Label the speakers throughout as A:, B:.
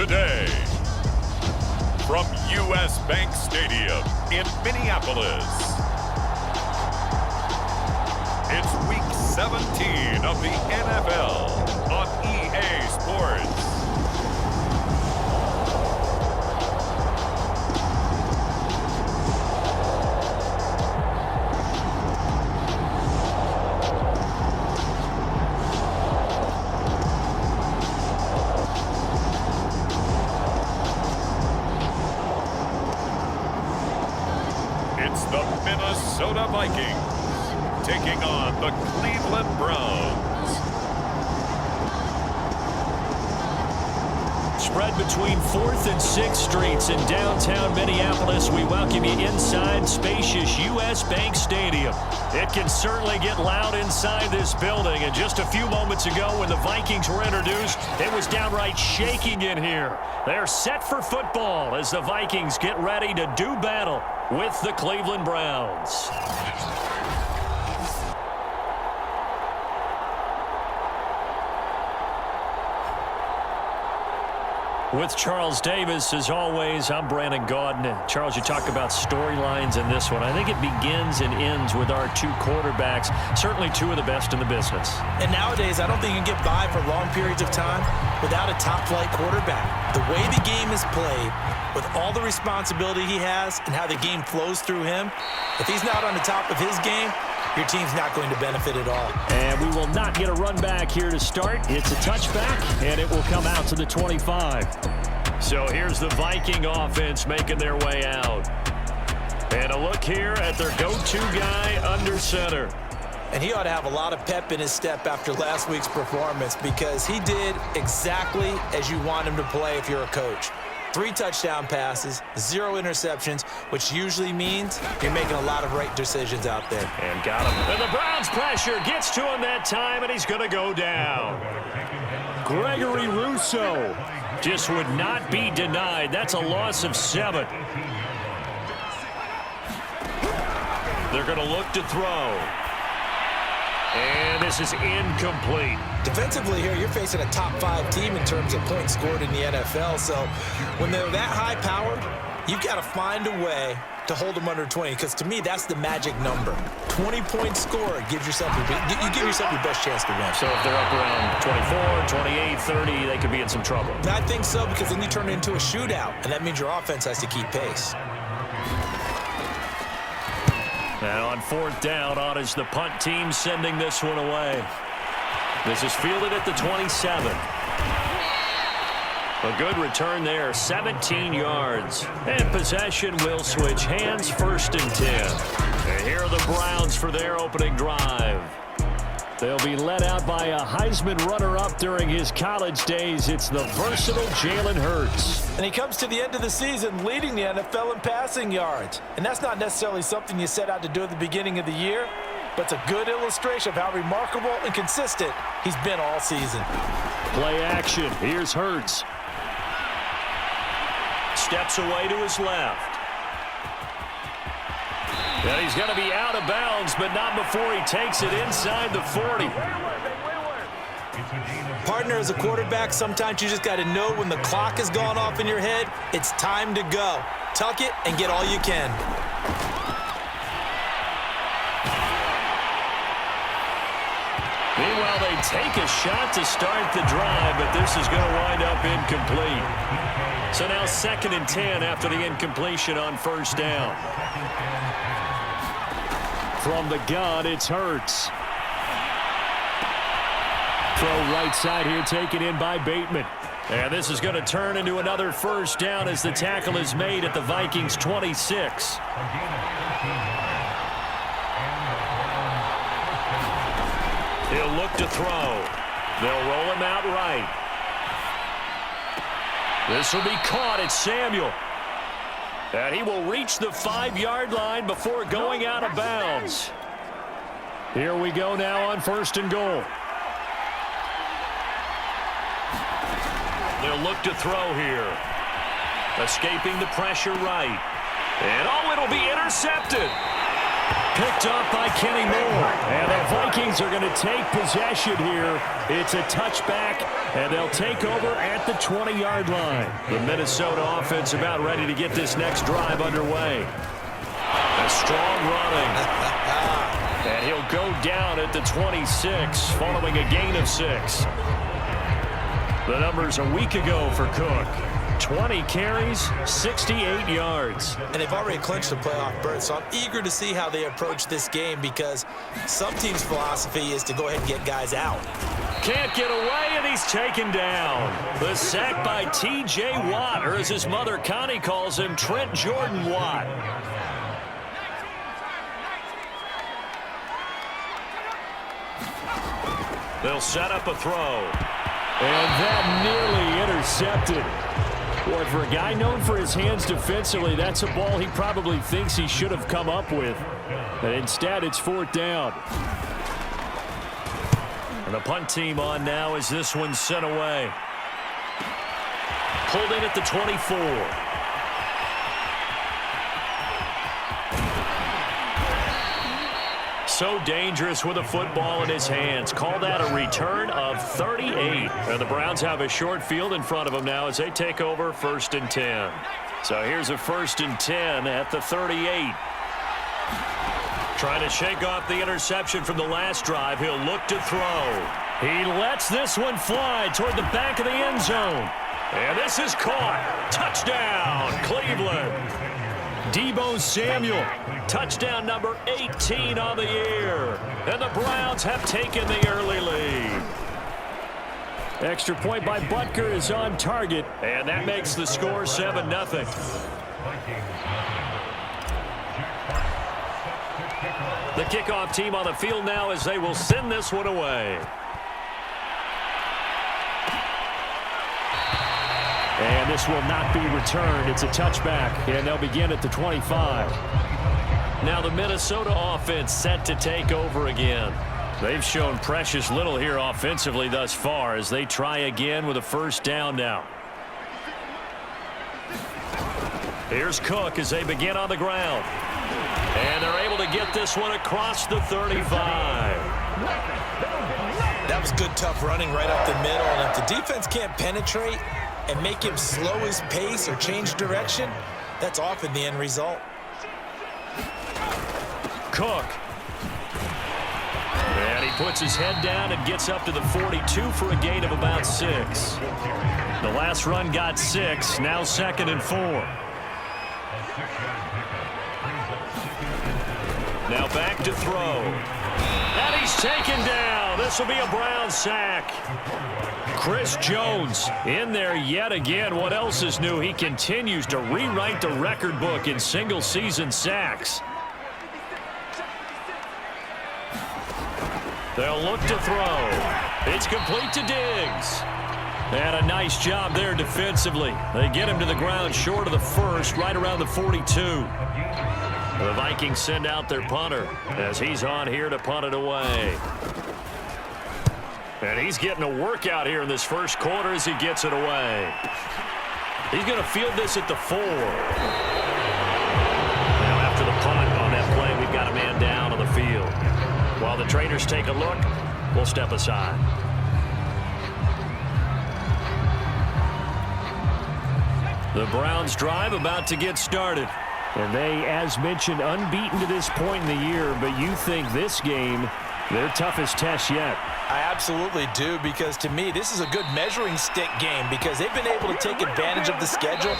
A: today. From U.S. Bank Stadium in Minneapolis, it's Week 17 of the NFL on EA Sports. It's the Minnesota Vikings taking on the Cleveland Browns.
B: Spread between 4th and 6th Streets in downtown Minneapolis. We welcome you inside spacious U.S. Bank Stadium. It can certainly get loud inside this building. And just a few moments ago when the Vikings were introduced, it was downright shaking in here. They're set for football as the Vikings get ready to do battle with the Cleveland Browns. With Charles Davis, as always, I'm Brandon Gaudin. Charles, you talk about storylines in this one. I think it begins and ends with our two quarterbacks, certainly two of the best in the business.
C: And nowadays, I don't think you can get by for long periods of time without a top-flight quarterback. The way the game is played, with all the responsibility he has and how the game flows through him, if he's not on the top of his game, your team's not going to benefit at all.
B: And we will not get a run back here to start. It's a touchback, and it will come out to the 25. So here's the Viking offense making their way out. And a look here at their go-to guy under center.
C: And he ought to have a lot of pep in his step after last week's performance because he did exactly as you want him to play if you're a coach. 3 touchdown passes, 0 interceptions, which usually means you're making a lot of right decisions out there.
B: And got him. And the Browns pressure gets to him that time, and he's going to go down. Gregory Rousseau just would not be denied. That's a loss of 7. They're going to look to throw. And this is incomplete.
C: Defensively here, you're facing a top-5 team in terms of points scored in the NFL. So when they're that high-powered, you've got to find a way to hold them under 20. Because to me, that's the magic number. 20-point score gives yourself you give yourself your best chance to win.
B: So if they're up around 24, 28, 30, they could be in some trouble.
C: I think so because then you turn it into a shootout, and that means your offense has to keep pace.
B: Now on 4th down, on is the punt team sending this one away. This is fielded at the 27. A good return there, 17 yards. And possession will switch hands, 1st and 10. And here are the Browns for their opening drive. They'll be led out by a Heisman runner-up during his college days. It's the versatile Jalen Hurts.
C: And he comes to the end of the season leading the NFL in passing yards. And that's not necessarily something you set out to do at the beginning of the year, but it's a good illustration of how remarkable and consistent he's been all season.
B: Play action. Here's Hurts. Steps away to his left. And he's going to be out of bounds, but not before he takes it inside the 40.
C: Partner, as a quarterback, sometimes you just got to know when the clock has gone off in your head, it's time to go. Tuck it and get all you can.
B: Meanwhile, they take a shot to start the drive, but this is going to wind up incomplete. So now 2nd and 10 after the incompletion on 1st down. From the gun, it's Hurts. Throw right side here, taken in by Bateman. And this is going to turn into another 1st down as the tackle is made at the Vikings' 26. He'll look to throw. They'll roll him out right. This will be caught at Samuel. And he will reach the 5-yard line before going out of bounds. Here we go now on 1st and goal. They'll look to throw here. Escaping the pressure right. And it'll be intercepted. Picked off by Kenny Moore. And the Vikings are going to take possession here. It's a touchback, and they'll take over at the 20-yard line. The Minnesota offense about ready to get this next drive underway. A strong running. And he'll go down at the 26 following a gain of 6. The numbers a week ago for Cook. 20 carries, 68 yards.
C: And they've already clinched a playoff berth, so I'm eager to see how they approach this game because some teams' philosophy is to go ahead and get guys out.
B: Can't get away, and he's taken down. The sack by T.J. Watt, or as his mother Connie calls him, Trent Jordan Watt. They'll set up a throw. And that nearly intercepted. Boy, for a guy known for his hands defensively, that's a ball he probably thinks he should have come up with. But instead, it's 4th down. And the punt team on now as this one's sent away. Pulled in at the 24. So dangerous with a football in his hands. Call that a return of 38. And the Browns have a short field in front of them now as they take over 1st and 10. So here's a 1st and 10 at the 38. Trying to shake off the interception from the last drive. He'll look to throw. He lets this one fly toward the back of the end zone. And this is caught. Touchdown, Cleveland. Deebo Samuel, touchdown number 18 on the year. And the Browns have taken the early lead. Extra point by Butker is on target, and that makes the score 7-0. The kickoff team on the field now as they will send this one away. And this will not be returned. It's a touchback, and they'll begin at the 25. Now the Minnesota offense set to take over again. They've shown precious little here offensively thus far as they try again with a 1st down now. Here's Cook as they begin on the ground. And they're able to get this one across the 35.
C: That was good, tough running right up the middle. And if the defense can't penetrate and make him slow his pace or change direction, that's often the end result.
B: Cook. And he puts his head down and gets up to the 42 for a gain of about 6. The last run got 6, now 2nd and 4. Now back to throw. And he's taken down. This will be a Brown sack. Chris Jones in there yet again. What else is new? He continues to rewrite the record book in single-season sacks. They'll look to throw. It's complete to Diggs. And a nice job there defensively. They get him to the ground short of the 1st, right around the 42. The Vikings send out their punter as he's on here to punt it away. And he's getting a workout here in this 1st quarter as he gets it away. He's going to field this at the 4. Now after the punt on that play, we've got a man down on the field. While the trainers take a look, we'll step aside. The Browns drive about to get started. And they, as mentioned, unbeaten to this point in the year, but you think this game, their toughest test yet.
C: I absolutely do, because to me, this is a good measuring stick game because they've been able to take advantage of the schedule.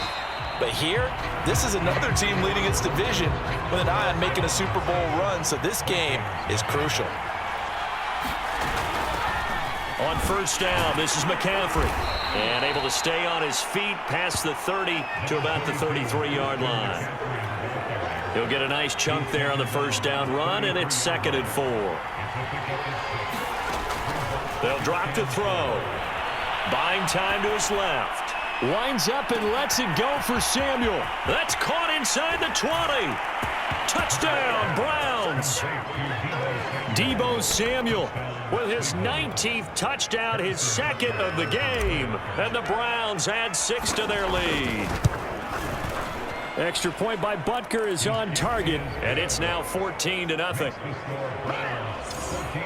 C: But here, this is another team leading its division with an eye on making a Super Bowl run, so this game is crucial.
B: On 1st down, this is McCaffrey. And able to stay on his feet past the 30 to about the 33-yard line. He'll get a nice chunk there on the 1st down run, and it's 2nd and 4. They'll drop to throw. Buying time to his left. Winds up and lets it go for Samuel. That's caught inside the 20. Touchdown, Browns. Deebo Samuel with his 19th touchdown, his 2nd of the game. And the Browns add 6 to their lead. Extra point by Butker is on target, and it's now 14-0.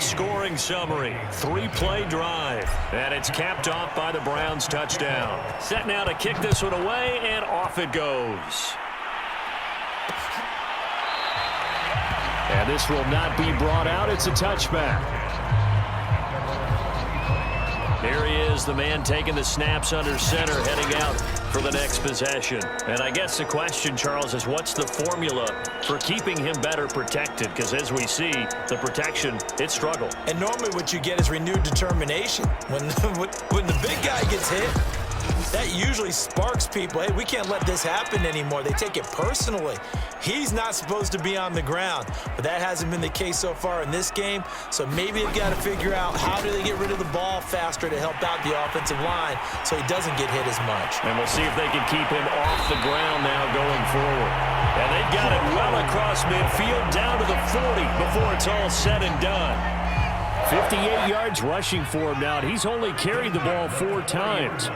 B: Scoring summary, 3-play drive, and it's capped off by the Browns touchdown. Set now to kick this one away, and off it goes. And this will not be brought out. It's a touchback. There he is, the man taking the snaps under center, heading out for the next possession. And I guess the question, Charles, is what's the formula for keeping him better protected? Because as we see, the protection, it struggled.
C: And normally what you get is renewed determination. When the big guy gets hit, that usually sparks people. Hey, we can't let this happen anymore. They take it personally. He's not supposed to be on the ground, but that hasn't been the case so far in this game. So maybe they've got to figure out how do they get rid of the ball faster to help out the offensive line so he doesn't get hit as much.
B: And we'll see if they can keep him off the ground now going forward. And they've got it well across midfield down to the 40 before it's all said and done. 58 yards rushing for him now. He's only carried the ball 4 times.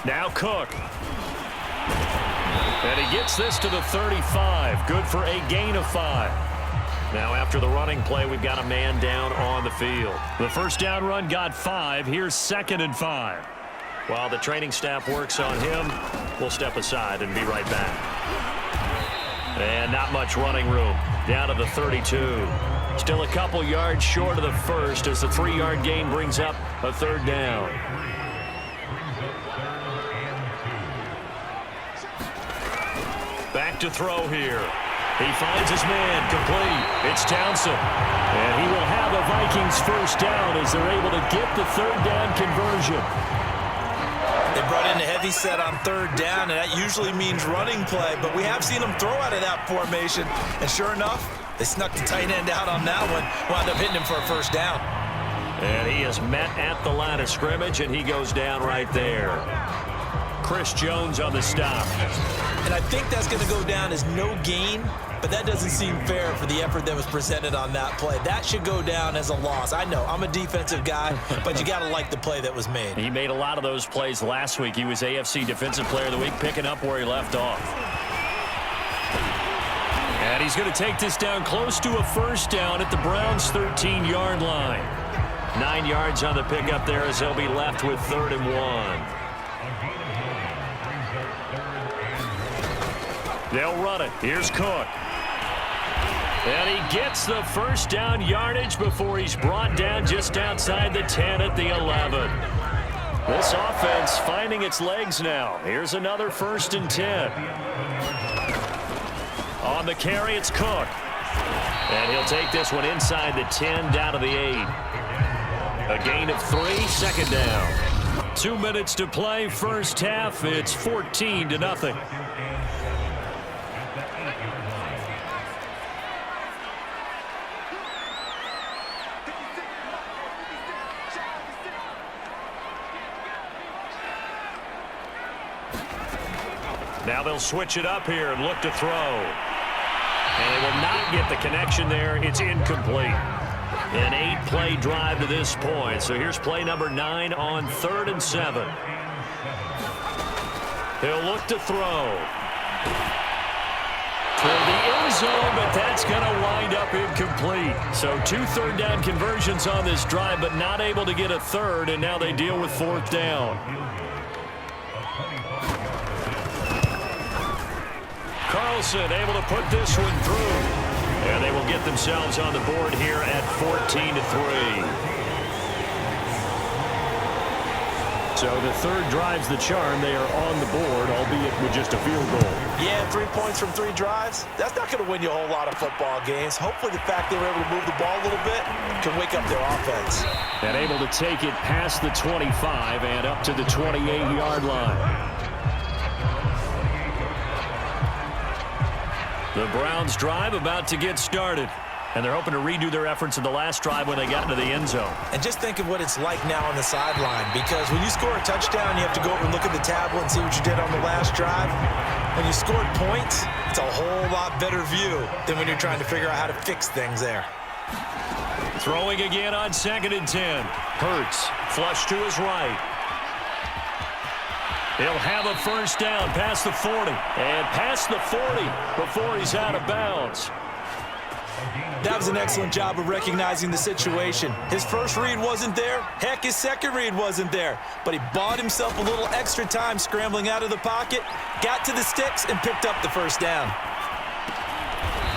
B: Now Cook. And he gets this to the 35. Good for a gain of 5. Now after the running play, we've got a man down on the field. The first down run got 5. Here's 2nd and 5. While the training staff works on him, we'll step aside and be right back. And not much running room. Down to the 32. Still a couple yards short of the first as the 3-yard gain brings up a 3rd down. Back to throw here. He finds his man complete. It's Townsend. And he will have a Vikings first down as they're able to get the 3rd down conversion.
C: They brought in a heavy set on 3rd down, and that usually means running play, but we have seen them throw out of that formation. And sure enough, they snuck the tight end out on that one, wound up hitting him for a first down.
B: And he is met at the line of scrimmage, and he goes down right there. Chris Jones on the stop.
C: And I think that's going to go down as no gain, but that doesn't seem fair for the effort that was presented on that play. That should go down as a loss. I know, I'm a defensive guy, but you got to like the play that was made.
B: He made a lot of those plays last week. He was AFC Defensive Player of the Week, picking up where he left off. And he's going to take this down close to a first down at the Browns' 13-yard line. 9 yards on the pickup there as they'll be left with 3rd and 1. They'll run it. Here's Cook. And he gets the first down yardage before he's brought down just outside the 10 at the 11. This offense finding its legs now. Here's another 1st and 10. On the carry, it's Cook. And he'll take this one inside the 10 down to the 8. A gain of 3, 2nd down. 2 minutes to play, first half. It's 14-0. Now they'll switch it up here and look to throw. And they will not get the connection there. It's incomplete. An 8-play drive to this point. So here's play number 9 on 3rd and 7. He'll look to throw. Toward the end zone, but that's going to wind up incomplete. So 2 3rd down conversions on this drive, but not able to get a 3rd, and now they deal with 4th down. Carlson able to put this one through. And they will get themselves on the board here at 14-3. So the 3rd drives the charm. They are on the board, albeit with just a field goal.
C: Yeah, 3 points from 3 drives. That's not going to win you a whole lot of football games. Hopefully the fact they were able to move the ball a little bit can wake up their offense.
B: And able to take it past the 25 and up to the 28-yard line. The Browns drive about to get started. And they're hoping to redo their efforts in the last drive when they got into the end zone.
C: And just think of what it's like now on the sideline, because when you score a touchdown, you have to go over and look at the tablet and see what you did on the last drive. When you scored points, it's a whole lot better view than when you're trying to figure out how to fix things there.
B: Throwing again on 2nd and 10. Hurts, flush to his right. He'll have a first down past the 40. And past the 40 before he's out of bounds.
C: That was an excellent job of recognizing the situation. His first read wasn't there. Heck, his second read wasn't there. But he bought himself a little extra time scrambling out of the pocket, got to the sticks, and picked up the first down.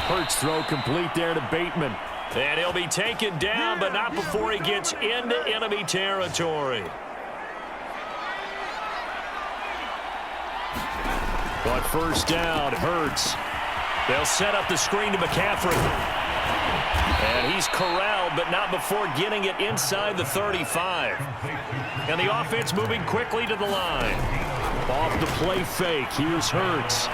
B: Hurts throw complete there to Bateman. And he'll be taken down, but not before he gets into enemy territory. But first down, Hurts. They'll set up the screen to McCaffrey. And he's corralled, but not before getting it inside the 35. And the offense moving quickly to the line. Off the play fake, here's Hurts.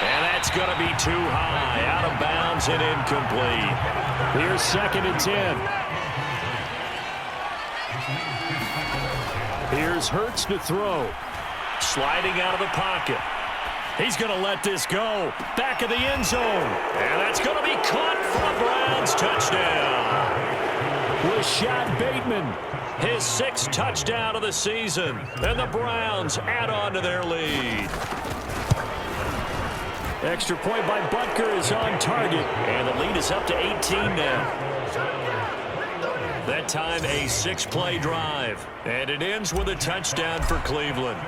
B: And that's going to be too high, out of bounds and incomplete. Here's 2nd and 10. Here's Hurts to throw. Sliding out of the pocket. He's going to let this go. Back of the end zone. And that's going to be caught for a Browns touchdown. Rashad Bateman, his 6th touchdown of the season. And the Browns add on to their lead. Extra point by Butker is on target. And the lead is up to 18 now. That time a 6-play drive. And it ends with a touchdown for Cleveland.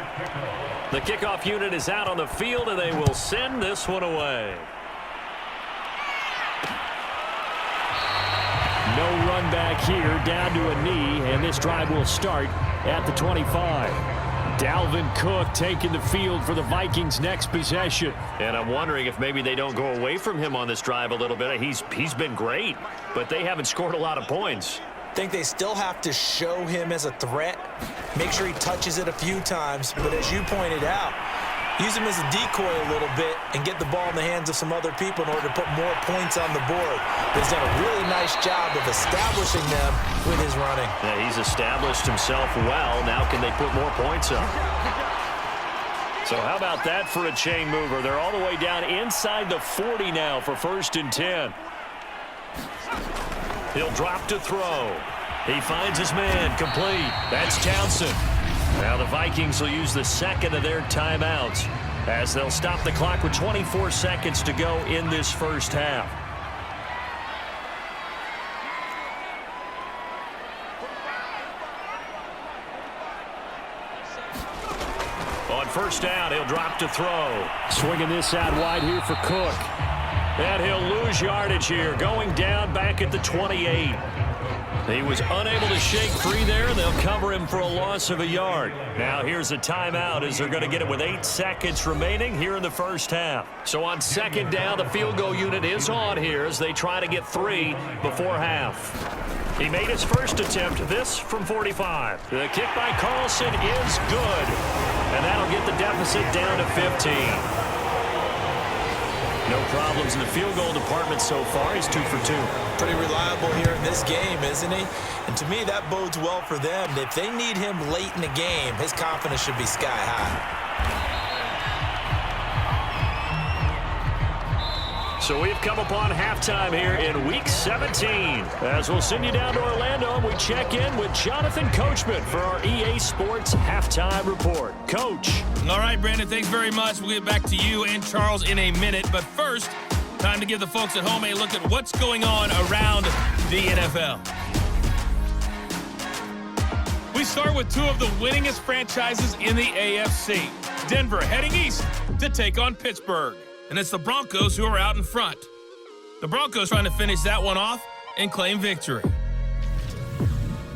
B: The kickoff unit is out on the field, and they will send this one away. No run back here, down to a knee, and this drive will start at the 25. Dalvin Cook taking the field for the Vikings' next possession. And I'm wondering if maybe they don't go away from him on this drive a little bit. He's been great, but they haven't scored a lot of points.
C: I think they still have to show him as a threat, make sure he touches it a few times, but as you pointed out, use him as a decoy a little bit and get the ball in the hands of some other people in order to put more points on the board. He's done a really nice job of establishing them with his running.
B: Yeah, he's established himself well. Now can they put more points up? So how about that for a chain mover? They're all the way down inside the 40 now for 1st and 10. He'll drop to throw. He finds his man complete. That's Townsend. Now the Vikings will use the 2nd of their timeouts as they'll stop the clock with 24 seconds to go in this first half. On first down, he'll drop to throw. Swinging this out wide here for Cook. And he'll lose yardage here, going down back at the 28. He was unable to shake free there, and they'll cover him for a loss of a yard. Now here's a timeout as they're going to get it with 8 seconds remaining here in the first half. So on 2nd down, the field goal unit is on here as they try to get 3 before half. He made his first attempt, this from 45. The kick by Carlson is good, and that'll get the deficit down to 15. No problems in the field goal department so far. He's 2 for 2.
C: Pretty reliable here in this game, isn't he? And to me, that bodes well for them. If they need him late in the game, his confidence should be sky high.
B: So we've come upon halftime here in Week 17. As we'll send you down to Orlando, we check in with Jonathan Coachman for our EA Sports Halftime Report. Coach.
D: All right, Brandon, thanks very much. We'll get back to you and Charles in a minute. But first, time to give the folks at home a look at what's going on around the NFL. We start with 2 of the winningest franchises in the AFC. Denver heading east to take on Pittsburgh. And it's the Broncos who are out in front. The Broncos trying to finish that one off and claim victory.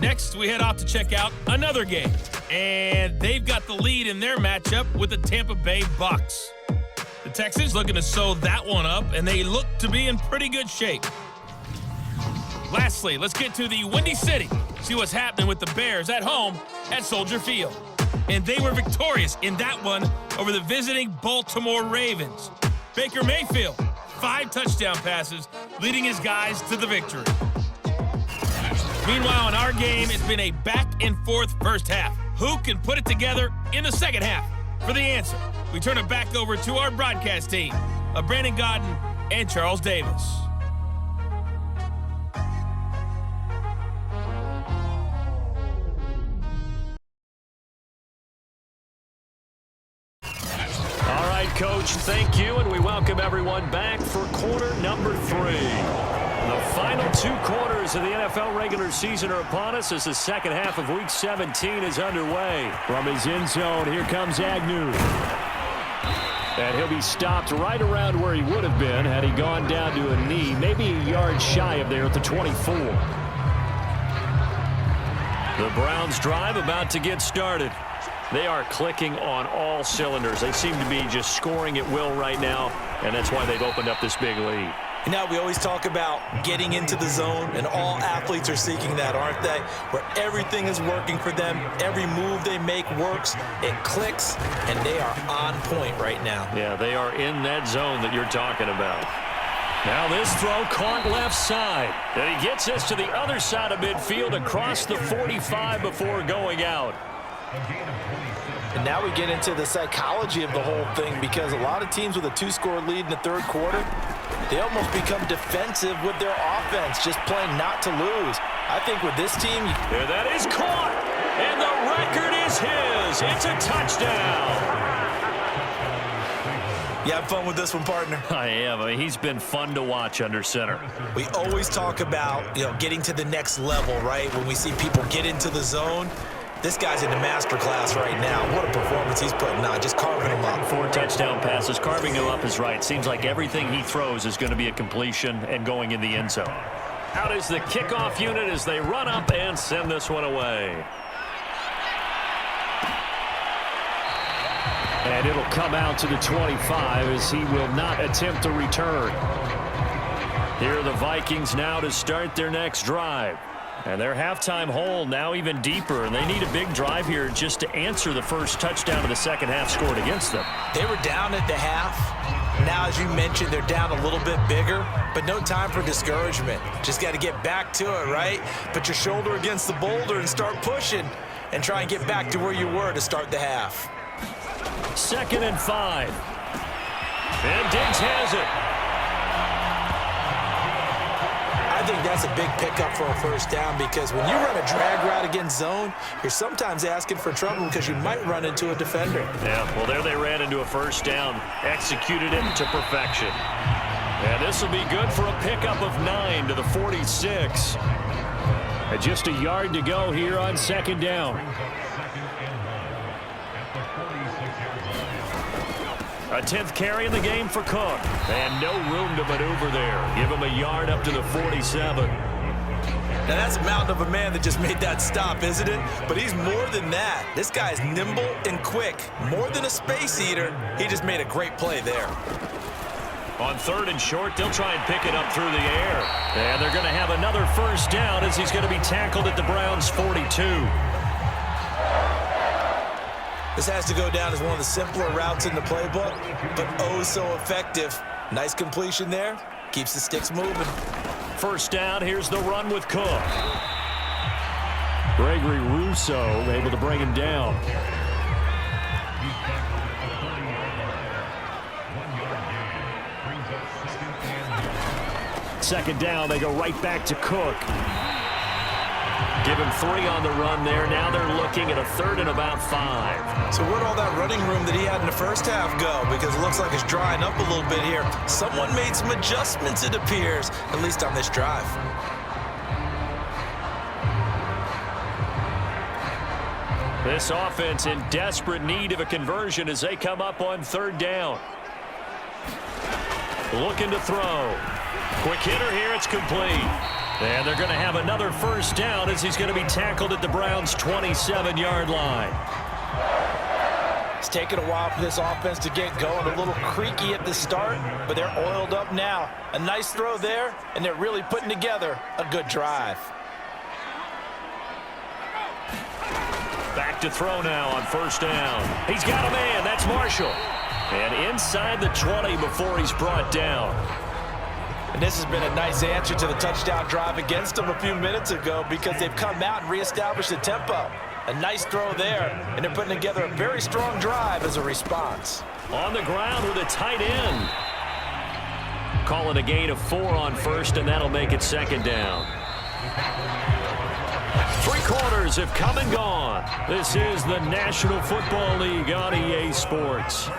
D: Next, we head off to check out another game. And they've got the lead in their matchup with the Tampa Bay Bucks. The Texans looking to sew that one up, and they look to be in pretty good shape. Lastly, let's get to the Windy City. See what's happening with the Bears at home at Soldier Field. And they were victorious in that one over the visiting Baltimore Ravens. Baker Mayfield, 5 touchdown passes, leading his guys to the victory. Meanwhile, in our game, it's been a back-and-forth first half. Who can put it together in the second half? For the answer, we turn it back over to our broadcast team of Brandon Godden and Charles Davis.
B: thank you, and we welcome everyone back for quarter number 3. The final 2 quarters of the NFL regular season are upon us as the second half of Week 17 is underway. From his end zone, here comes Agnew. And he'll be stopped right around where he would have been had he gone down to a knee, maybe a yard shy of there at the 24. The Browns drive about to get started. They are clicking on all cylinders. They seem to be just scoring at will right now, and that's why they've opened up this big lead.
C: Now, we always talk about getting into the zone, and all athletes are seeking that, aren't they? Where everything is working for them, every move they make works, it clicks, and they are on point right now.
B: Yeah, they are in that zone that you're talking about. Now this throw caught left side. And he gets this to the other side of midfield across the 45 before going out.
C: And now we get into the psychology of the whole thing, because a lot of teams with a 2-score lead in the third quarter, they almost become defensive with their offense, just playing not to lose. I think with this team...
B: There that is caught, and the record is his. It's a touchdown.
C: You have fun with this one, partner?
B: I am. I mean, he's been fun to watch under center.
C: We always talk about, getting to the next level, right? When we see people get into the zone, this guy's in the master class right now. What a performance he's putting on, just carving them up.
B: 4 touchdown passes. Carving him up is right. Seems like everything he throws is going to be a completion and going in the end zone. Out is the kickoff unit as they run up and send this one away. And it'll come out to the 25 as he will not attempt to return. Here are the Vikings now to start their next drive. And their halftime hole now even deeper, and they need a big drive here just to answer the first touchdown of the second half scored against them.
C: They were down at the half. Now, as you mentioned, they're down a little bit bigger, but no time for discouragement. Just got to get back to it, right? Put your shoulder against the boulder and start pushing and try and get back to where you were to start the half.
B: 2nd and 5. And Diggs has it.
C: I think that's a big pickup for a first down, because when you run a drag route against zone, you're sometimes asking for trouble because you might run into a defender.
B: Yeah, well, there they ran into a first down, executed it to perfection. And this will be good for a pickup of 9 to the 46. And just a yard to go here on 2nd down. A 10th carry in the game for Cook. And no room to maneuver there. Give him a yard up to the 47.
C: Now, that's a mountain of a man that just made that stop, isn't it? But he's more than that. This guy is nimble and quick. More than a space eater. He just made a great play there.
B: On 3rd and short, they'll try and pick it up through the air. And they're going to have another first down as he's going to be tackled at the Browns' 42.
C: This has to go down as one of the simpler routes in the playbook, but oh so effective. Nice completion there. Keeps the sticks moving.
B: First down, here's the run with Cook. Gregory Rousseau able to bring him down. Second down, they go right back to Cook. Give him 3 on the run there. Now they're looking at a 3rd and about 5.
C: So where'd all that running room that he had in the first half go? Because it looks like it's drying up a little bit here. Someone made some adjustments, it appears, at least on this drive.
B: This offense in desperate need of a conversion as they come up on 3rd down. Looking to throw. Quick hitter here, it's complete. And they're going to have another first down as he's going to be tackled at the Browns' 27-yard line.
C: It's taken a while for this offense to get going. A little creaky at the start, but they're oiled up now. A nice throw there, and they're really putting together a good drive.
B: Back to throw now on first down. He's got a man. That's Marshall. And inside the 20 before he's brought down.
C: And this has been a nice answer to the touchdown drive against them a few minutes ago, because they've come out and reestablished the tempo. A nice throw there, and they're putting together a very strong drive as a response.
B: On the ground with a tight end. Call it a gain of 4 on first, and that'll make it 2nd down. 3 quarters have come and gone. This is the National Football League on EA Sports.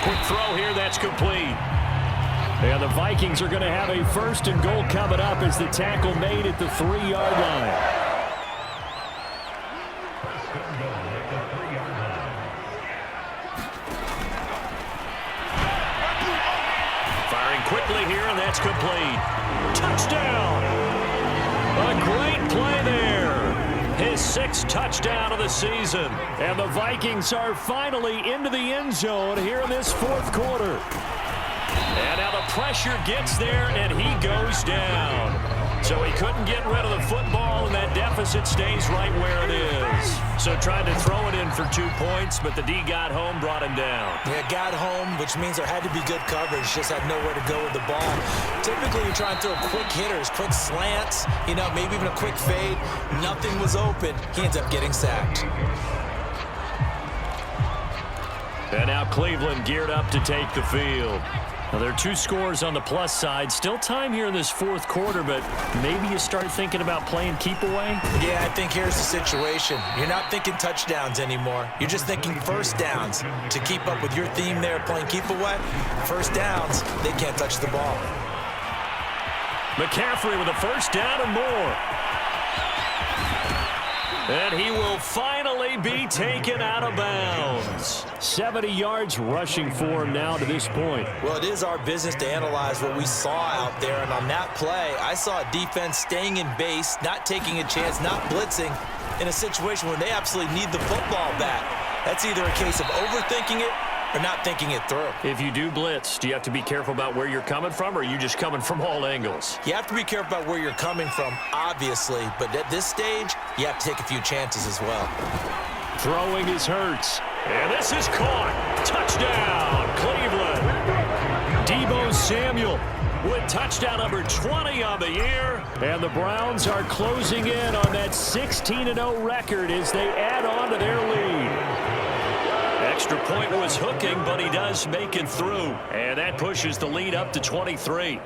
B: Quick throw here, that's complete. And the Vikings are going to have a 1st and goal coming up as the tackle made at the 3-yard line. Firing quickly here, and that's complete. Touchdown! A great play there. His 6th touchdown of the season. And the Vikings are finally into the end zone here in this 4th quarter. And now the pressure gets there, and he goes down. So he couldn't get rid of the football, and that deficit stays right where it is. So tried to throw it in for 2 points, but the D got home, brought him down.
C: Yeah, got home, which means there had to be good coverage. Just had nowhere to go with the ball. Typically, you try and throw quick hitters, quick slants, maybe even a quick fade. Nothing was open. He ends up getting sacked.
B: And now Cleveland geared up to take the field. Now, there are 2 scores on the plus side. Still time here in this 4th quarter, but maybe you start thinking about playing keep away?
C: Yeah, I think here's the situation. You're not thinking touchdowns anymore. You're just thinking first downs. To keep up with your theme there, playing keep away, first downs, they can't touch the ball.
B: McCaffrey with a 1st down and more. And he will finally be taken out of bounds. 70 yards rushing for him now to this point.
C: Well, it is our business to analyze what we saw out there. And on that play, I saw a defense staying in base, not taking a chance, not blitzing in a situation where they absolutely need the football back. That's either a case of overthinking it or not thinking it through.
B: If you do blitz, do you have to be careful about where you're coming from, or are you just coming from all angles?
C: You have to be careful about where you're coming from, obviously, but at this stage, you have to take a few chances as well.
B: Throwing is Hurts, and this is caught. Touchdown, Cleveland. Deebo Samuel with touchdown number 20 on the year, and the Browns are closing in on that 16-0 record as they add on to their lead. Extra point was hooking, but he does make it through. And that pushes the lead up to 23.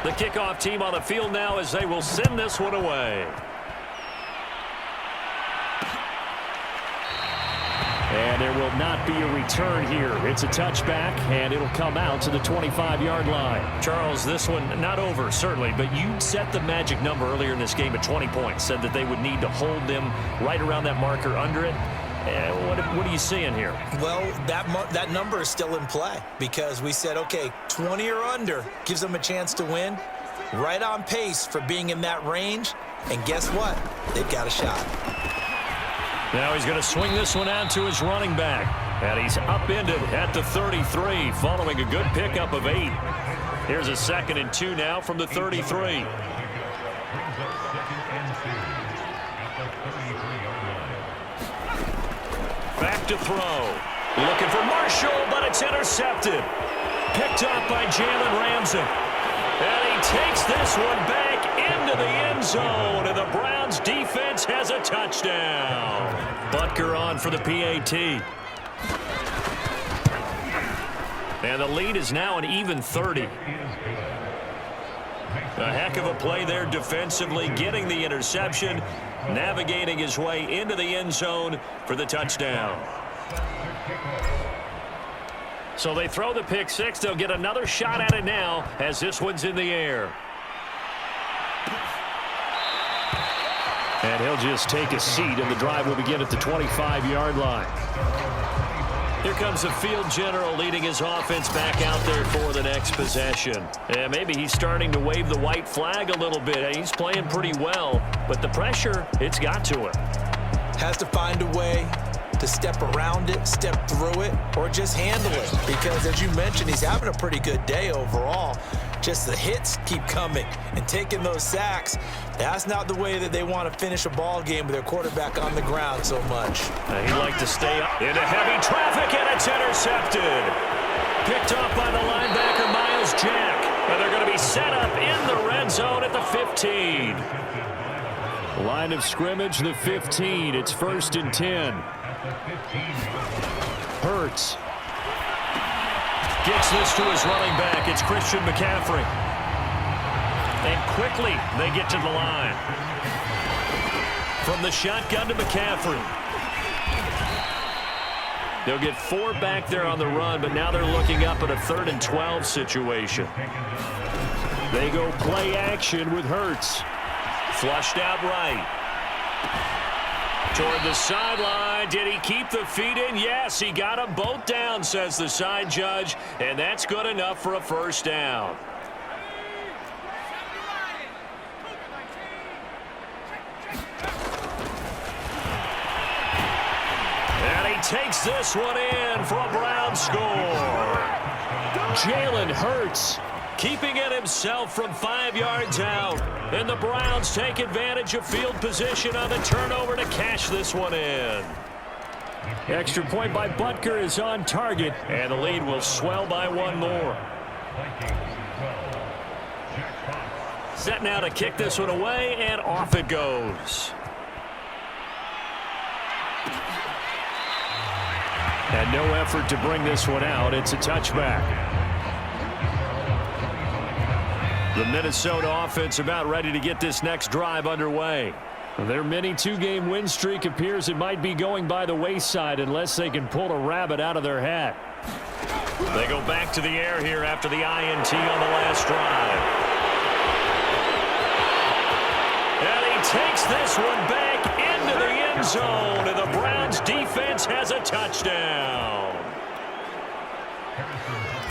B: The kickoff team on the field now as they will send this one away. And there will not be a return here. It's a touchback, and it'll come out to the 25-yard line. Charles, this one not over, certainly, but you set the magic number earlier in this game at 20 points, said that they would need to hold them right around that marker under it. What are you seeing here?
C: Well, that number is still in play because we said, okay, 20 or under gives them a chance to win. Right on pace for being in that range, and guess what? They've got a shot.
B: Now he's going to swing this one out to his running back. And he's upended at the 33 following a good pickup of 8. Here's a 2nd and 2 now from the 33. Back to throw. Looking for Marshall, but it's intercepted. Picked up by Jalen Ramsey. And he takes this one back into the end zone, and the Browns defense has a touchdown. Butker on for the PAT. And the lead is now an even 30. A heck of a play there defensively, getting the interception, navigating his way into the end zone for the touchdown. So they throw the pick six. They'll get another shot at it now as this one's in the air. And he'll just take a seat, and the drive will begin at the 25-yard line. Here comes the field general leading his offense back out there for the next possession. And maybe he's starting to wave the white flag a little bit. He's playing pretty well, but the pressure, it's got to him.
C: Has to find a way to step around it, step through it, or just handle it. Because as you mentioned, he's having a pretty good day overall. Just the hits keep coming and taking those sacks. That's not the way that they want to finish a ball game with their quarterback on the ground so much.
B: He'd like to stay up into heavy traffic, and it's intercepted. Picked off by the linebacker, Miles Jack. And they're going to be set up in the red zone at the 15. Line of scrimmage, the 15. It's 1st and 10. Hurts. Gets this to his running back. It's Christian McCaffrey. And quickly they get to the line. From the shotgun to McCaffrey. They'll get 4 back there on the run, but now they're looking up at a 3rd and 12 situation. They go play action with Hurts. Flushed out right. Toward the sideline. Did he keep the feet in? Yes, he got them both down, says the side judge, and that's good enough for a first down. And he takes this one in for a Brown score. Jalen Hurts keeping it himself from 5 yards out. And the Browns take advantage of field position on the turnover to cash this one in. Extra point by Butker is on target, and the lead will swell by 1 more. Set now to kick this one away, and off it goes. And no effort to bring this one out. It's a touchback. The Minnesota offense about ready to get this next drive underway. Their mini 2-game win streak appears it might be going by the wayside unless they can pull a rabbit out of their hat. They go back to the air here after the INT on the last drive. And he takes this one back into the end zone, and the Browns defense has a touchdown.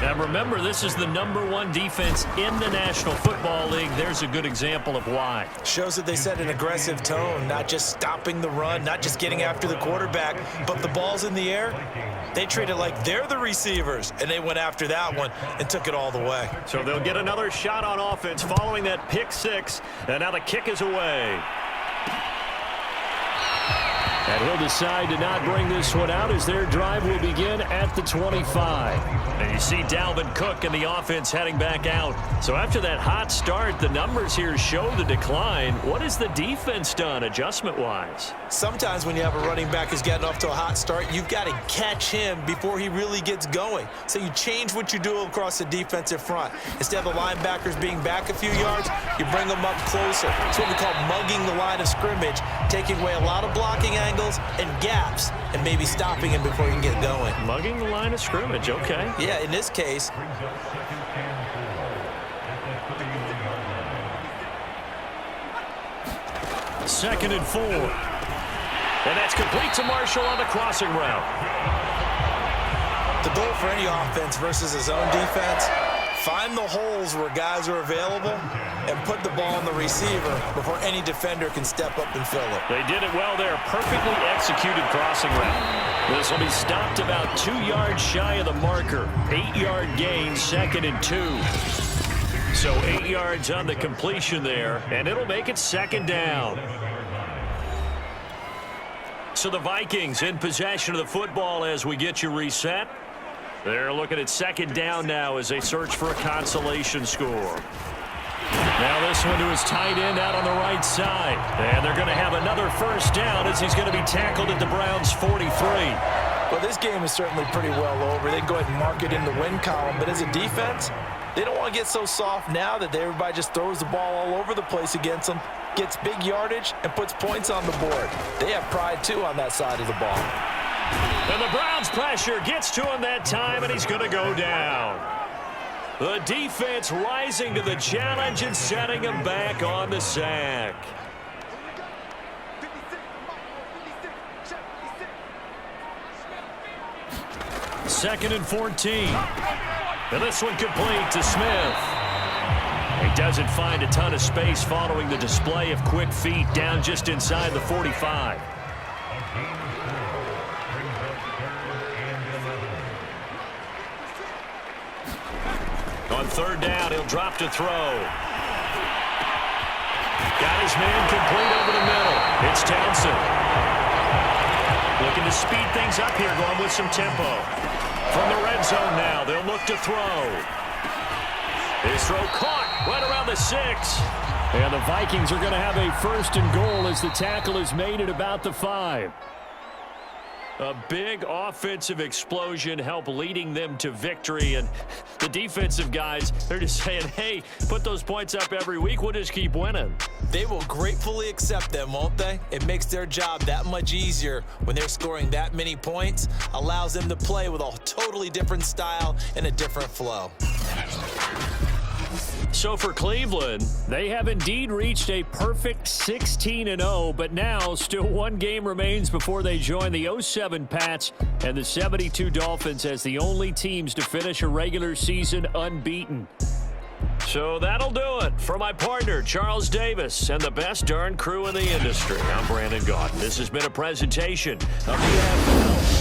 B: Now remember, this is the #1 defense in the National Football League. There's a good example of why.
C: Shows that they set an aggressive tone, not just stopping the run, not just getting after the quarterback, but the ball's in the air. They treat it like they're the receivers, and they went after that one and took it all the way.
B: So they'll get another shot on offense following that pick 6, and now the kick is away. And he'll decide to not bring this one out as their drive will begin at the 25. And you see Dalvin Cook and the offense heading back out. So after that hot start, the numbers here show the decline. What has the defense done adjustment-wise?
C: Sometimes when you have a running back who's getting off to a hot start, you've got to catch him before he really gets going. So you change what you do across the defensive front. Instead of the linebackers being back a few yards, you bring them up closer. It's what we call mugging the line of scrimmage, taking away a lot of blocking angles and gaps and maybe stopping him before he can get going.
B: Mugging the line of scrimmage, okay.
C: Yeah, in this case.
B: Second and 4. And that's complete to Marshall on the crossing route.
C: The goal for any offense versus his own defense, find the holes where guys are available and put the ball on the receiver before any defender can step up and fill it.
B: They did it well there. Perfectly executed crossing route. This will be stopped about 2 yards shy of the marker. 8-yard gain, 2nd and 2. So 8 yards on the completion there, and it'll make it 2nd down. So the Vikings in possession of the football as we get you reset. They're looking at 2nd down now as they search for a consolation score. Now this one to his tight end out on the right side. And they're going to have another first down as he's going to be tackled at the Browns' 43.
C: Well, this game is certainly pretty well over. They can go ahead and mark it in the win column. But as a defense, they don't want to get so soft now that everybody just throws the ball all over the place against them, gets big yardage, and puts points on the board. They have pride, too, on that side of the ball.
B: And the Browns pressure gets to him that time, and he's going to go down. The defense rising to the challenge and setting him back on the sack. Second and 14. And this one complete to Smith. He doesn't find a ton of space following the display of quick feet down just inside the 45. On 3rd down, he'll drop to throw. Got his man complete over the middle. It's Townsend. Looking to speed things up here, going with some tempo. From the red zone now, they'll look to throw. His throw caught right around the 6. And the Vikings are going to have a 1st and goal as the tackle is made at about the 5. A big offensive explosion helped leading them to victory. And the defensive guys, they're just saying, hey, put those points up every week. We'll just keep winning.
C: They will gratefully accept them, won't they? It makes their job that much easier when they're scoring that many points. Allows them to play with a totally different style and a different flow.
B: So for Cleveland, they have indeed reached a perfect 16-0, but now still one game remains before they join the 07 Pats and the 72 Dolphins as the only teams to finish a regular season unbeaten. So that'll do it. For my partner, Charles Davis, and the best darn crew in the industry, I'm Brandon Gaudin. This has been a presentation of the NFL.